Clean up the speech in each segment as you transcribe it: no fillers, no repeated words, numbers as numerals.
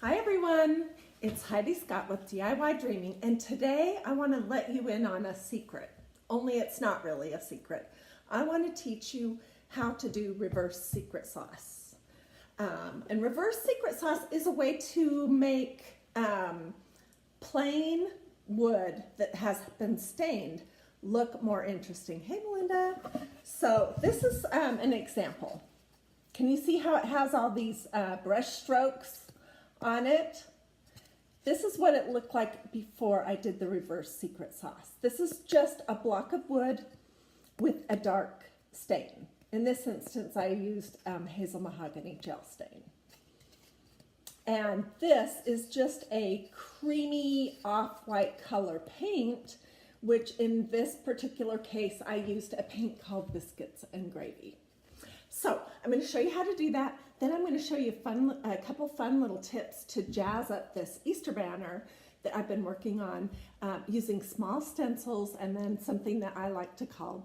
Hi everyone, it's Hiedi Scott with DiyDreaming, and today I want to let you in on a secret, only it's not really a secret. I want to teach you how to do reverse secret sauce. And reverse secret sauce is a way to make plain wood that has been stained look more interesting. Hey Melinda. So this is an example. Can you see how it has all these brush strokes on it? This is what it looked like before I did the reverse secret sauce. This is just a block of wood with a dark stain. In this instance, I used hazel mahogany gel stain. And this is just a creamy off-white color paint, which in this particular case, I used a paint called Biscuits and Gravy. So I'm going to show you how to do that. Then I'm going to show you a couple fun little tips to jazz up this Easter banner that I've been working on using small stencils and then something that I like to call ...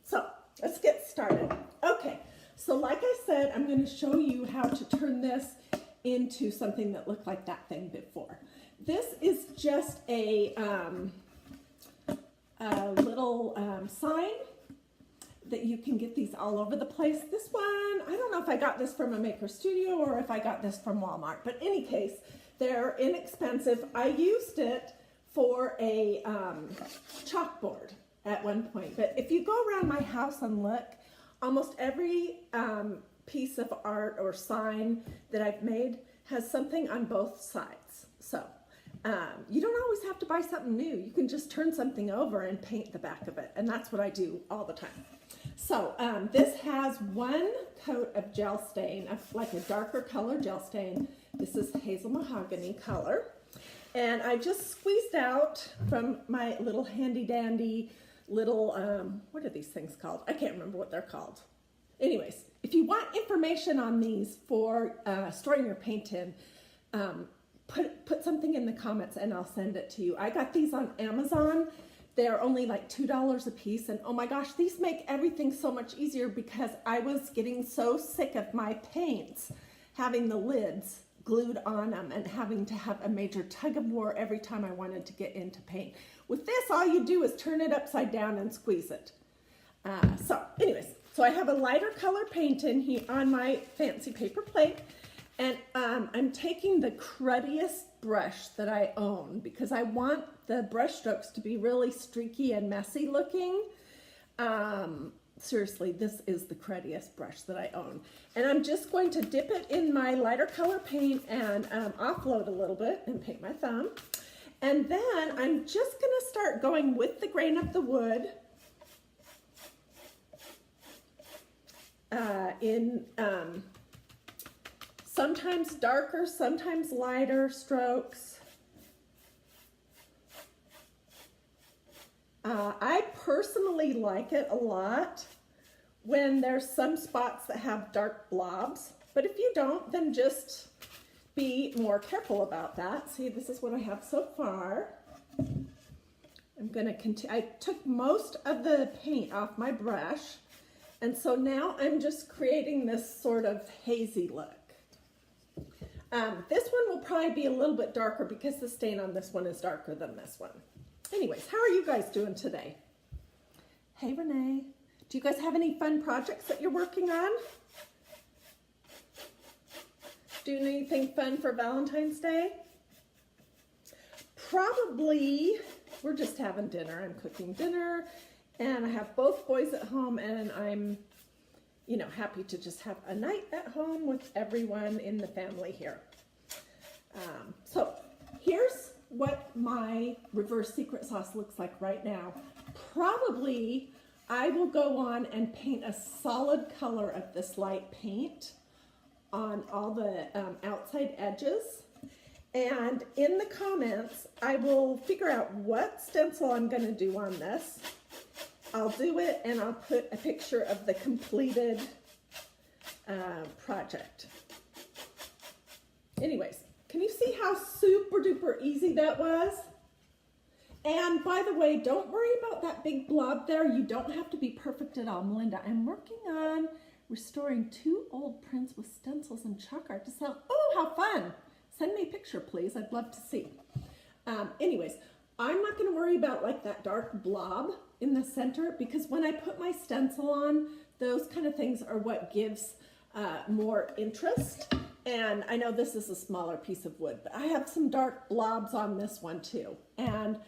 So let's get started. Okay, so like I said, I'm going to show you how to turn this into something that looked like that thing before. This is just a little sign that you can get these all over the place. This one, I don't know if I got this from a maker studio or if I got this from Walmart, but in any case, they're inexpensive. I used it for a chalkboard at one point, but if you go around my house and look, almost every piece of art or sign that I've made has something on both sides. So you don't always have to buy something new. You can just turn something over and paint the back of it, and that's what I do all the time. So this has one coat of gel stain, like a darker color gel stain. This is hazel mahogany color. And I just squeezed out from my little handy dandy little, what are these things called? I can't remember what they're called. Anyways, if you want information on these for storing your paint in, put something in the comments and I'll send it to you. I got these on Amazon. They're only like $2 a piece, and oh my gosh, these make everything so much easier because I was getting so sick of my paints having the lids glued on them and having to have a major tug of war every time I wanted to get into paint. With this, all you do is turn it upside down and squeeze it. So anyways, so I have a lighter color paint in here on my fancy paper plate, and I'm taking the cruddiest brush that I own because I want the brush strokes to be really streaky and messy looking. Seriously, this is the cruddiest brush that I own. And I'm just going to dip it in my lighter color paint and offload a little bit and paint my thumb. And then I'm just gonna start going with the grain of the wood in sometimes darker, sometimes lighter strokes. I personally like it a lot when there's some spots that have dark blobs, but if you don't, then just be more careful about that. See, this is what I have so far. I'm gonna continue. I took most of the paint off my brush, and so now I'm just creating this sort of hazy look. This one will probably be a little bit darker because the stain on this one is darker than this one. Anyways, how are you guys doing today? Hey Renee, do you guys have any fun projects that you're working on? Doing anything fun for Valentine's Day? Probably, we're just having dinner. I'm cooking dinner and I have both boys at home, and I'm, you know, happy to just have a night at home with everyone in the family here. So here's what my reverse secret sauce looks like right now. Probably I will go on and paint a solid color of this light paint on all the outside edges. And in the comments, I will figure out what stencil I'm gonna do on this. I'll do it and I'll put a picture of the completed project. Anyways, can you see how super duper easy that was? And by the way, don't worry about that big blob there. You don't have to be perfect at all. Melinda, I'm working on restoring 2 old prints with stencils and chalk art to sell. Oh, how fun. Send me a picture, please. I'd love to see. Anyways, I'm not going to worry about like that dark blob in the center, because when I put my stencil on, those kind of things are what gives more interest. And I know this is a smaller piece of wood, but I have some dark blobs on this one too. And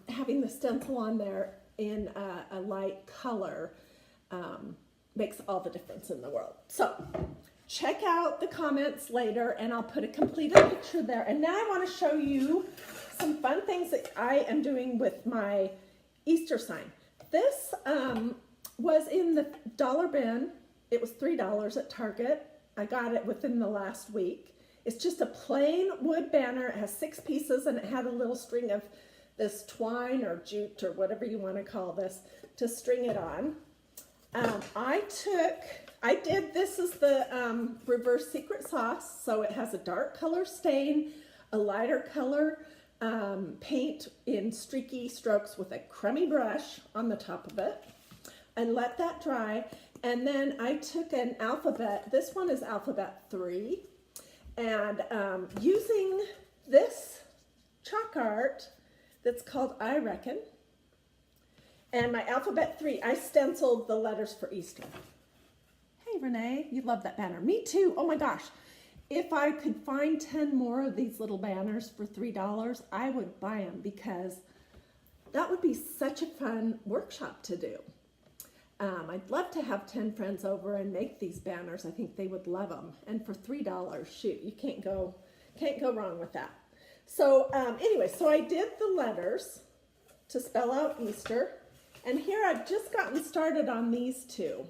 having the stencil on there in a light color makes all the difference in the world. So check out the comments later and I'll put a completed picture there. And now I want to show you some fun things that I am doing with my Easter sign. This was in the dollar bin. It was $3 at Target. I got it within the last week. It's just a plain wood banner. It has 6 pieces and it had a little string of this twine or jute or whatever you want to call this to string it on. This is the reverse secret sauce. So it has a dark color stain, a lighter color paint in streaky strokes with a crummy brush on the top of it. I let that dry. And then I took an alphabet, this one is alphabet 3, and using this chalk art that's called I Reckon, and my alphabet 3, I stenciled the letters for Easter. Hey Renee, you love that banner. Me too, oh my gosh. If I could find 10 more of these little banners for $3, I would buy them, because that would be such a fun workshop to do. I'd love to have 10 friends over and make these banners. I think they would love them. And for $3, shoot, you can't go wrong with that. So anyway, so I did the letters to spell out Easter. And here I've just gotten started on these 2.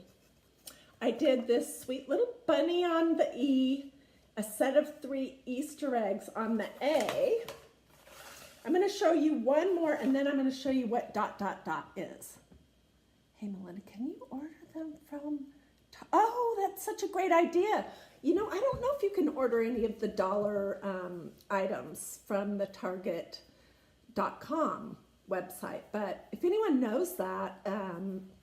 I did this sweet little bunny on the E, a set of 3 Easter eggs on the A. I'm going to show you one more, and then I'm going to show you what ... is. Hey, Melinda, can you order them from... Oh, that's such a great idea. You know, I don't know if you can order any of the dollar items from the Target.com website, but if anyone knows that,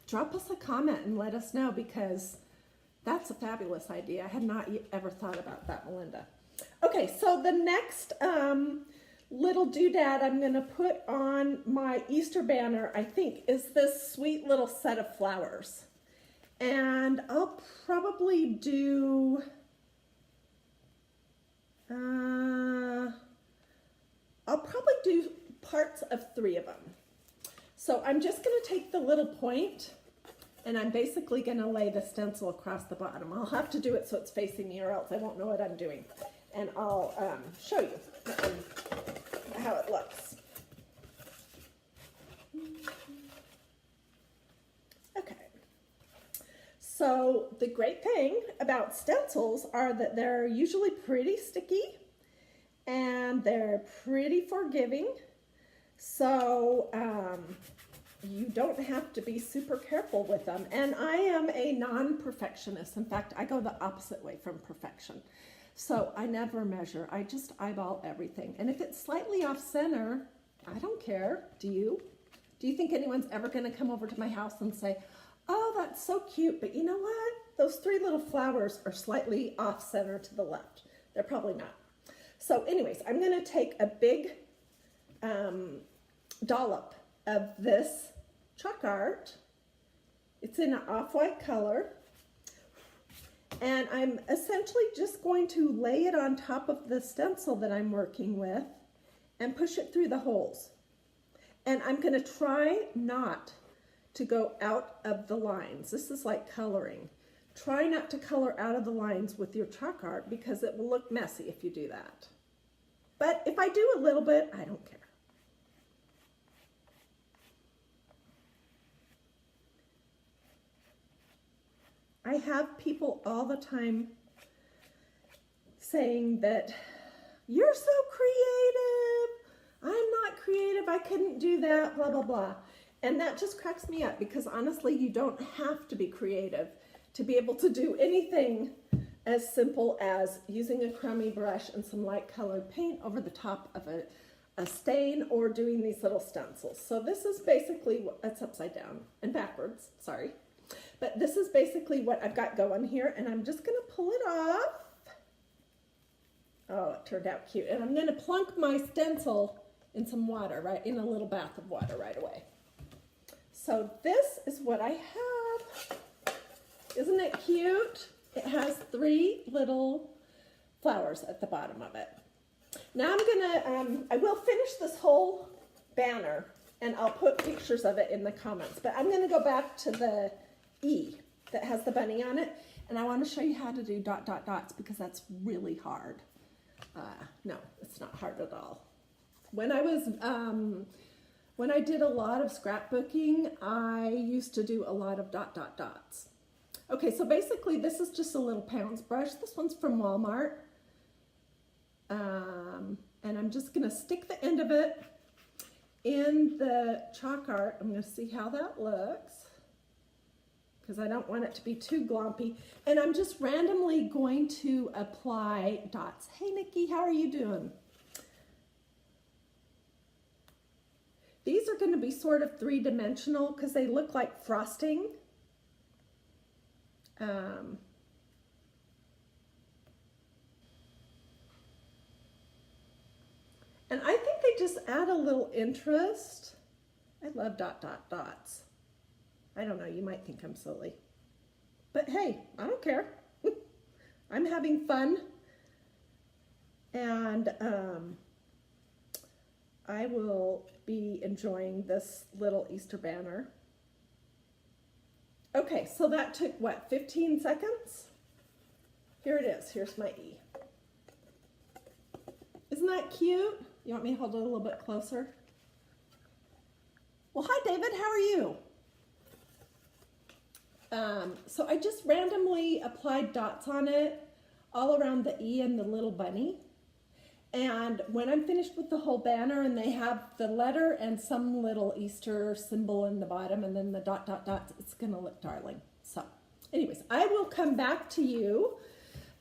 drop us a comment and let us know, because that's a fabulous idea. I had not ever thought about that, Melinda. Okay, so the next little doodad I'm going to put on my Easter banner, I think, is this sweet little set of flowers. And I'll probably do, parts of 3 of them. So I'm just going to take the little point and I'm basically going to lay the stencil across the bottom. I'll have to do it so it's facing me, or else I won't know what I'm doing. And I'll show you how it looks. Okay. So the great thing about stencils are that they're usually pretty sticky and they're pretty forgiving. So you don't have to be super careful with them. And I am a non-perfectionist. In fact, I go the opposite way from perfection. So I never measure. I just eyeball everything. And if it's slightly off center, I don't care. Do you? Do you think anyone's ever going to come over to my house and say, oh, that's so cute, but you know what? Those 3 little flowers are slightly off center to the left. They're probably not. So anyways, I'm going to take a big dollop of this chalk art. It's in an off-white color. And I'm essentially just going to lay it on top of the stencil that I'm working with and push it through the holes. And I'm going to try not to go out of the lines. This is like coloring. Try not to color out of the lines with your chalk art, because it will look messy if you do that. But if I do a little bit, I don't care. I have people all the time saying that you're so creative. I'm not creative. I couldn't do that, blah, blah, blah. And that just cracks me up, because honestly, you don't have to be creative to be able to do anything as simple as using a crummy brush and some light colored paint over the top of a stain, or doing these little stencils. So this is basically, it's upside down and backwards, sorry. But this is basically what I've got going here, and I'm just gonna pull it off. Oh, it turned out cute. And I'm gonna plunk my stencil in some water, right, in a little bath of water right away. So this is what I have. Isn't it cute? It has 3 little flowers at the bottom of it. Now I'm gonna, I will finish this whole banner and I'll put pictures of it in the comments, but I'm gonna go back to the E that has the bunny on it, and I wanna show you how to do dot, dot, dots because that's really hard. No, it's not hard at all. When I was, when I did a lot of scrapbooking, I used to do a lot of dot, dot, dots. Okay, so basically this is just a little pounds brush. This one's from Walmart. And I'm just gonna stick the end of it in the chalk art. I'm gonna see how that looks because I don't want it to be too glompy. And I'm just randomly going to apply dots. Hey Nikki, how are you doing? These are gonna be sort of 3-dimensional because they look like frosting. And I think they just add a little interest. I love dot, dot, dots. I don't know, you might think I'm silly. But hey, I don't care. I'm having fun. And I will be enjoying this little Easter banner. Okay, so that took, what, 15 seconds? Here it is. Here's my E. Isn't that cute? You want me to hold it a little bit closer? Well, hi, David. How are you? So I just randomly applied dots on it all around the E and the little bunny. And when I'm finished with the whole banner and they have the letter and some little Easter symbol in the bottom and then the dot, dot, dots, it's going to look darling. So anyways, I will come back to you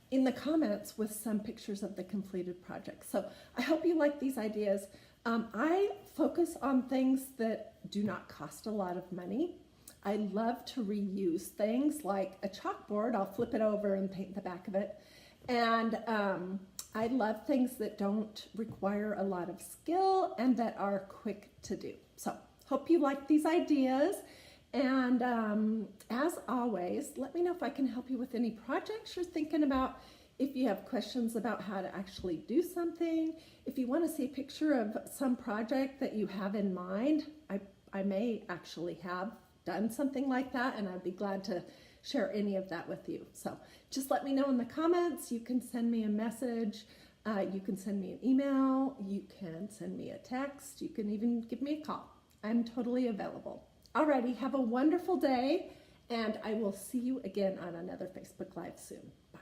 in the comments with some pictures of the completed project. So I hope you like these ideas. I focus on things that do not cost a lot of money. I love to reuse things like a chalkboard. I'll flip it over and paint the back of it. And I love things that don't require a lot of skill and that are quick to do. So hope you like these ideas. And as always, let me know if I can help you with any projects you're thinking about. If you have questions about how to actually do something, if you want to see a picture of some project that you have in mind, I may actually have done something like that, and I'd be glad to share any of that with you. So just let me know in the comments. You can send me a message. You can send me an email. You can send me a text. You can even give me a call. I'm totally available. Alrighty, have a wonderful day, and I will see you again on another Facebook Live soon. Bye.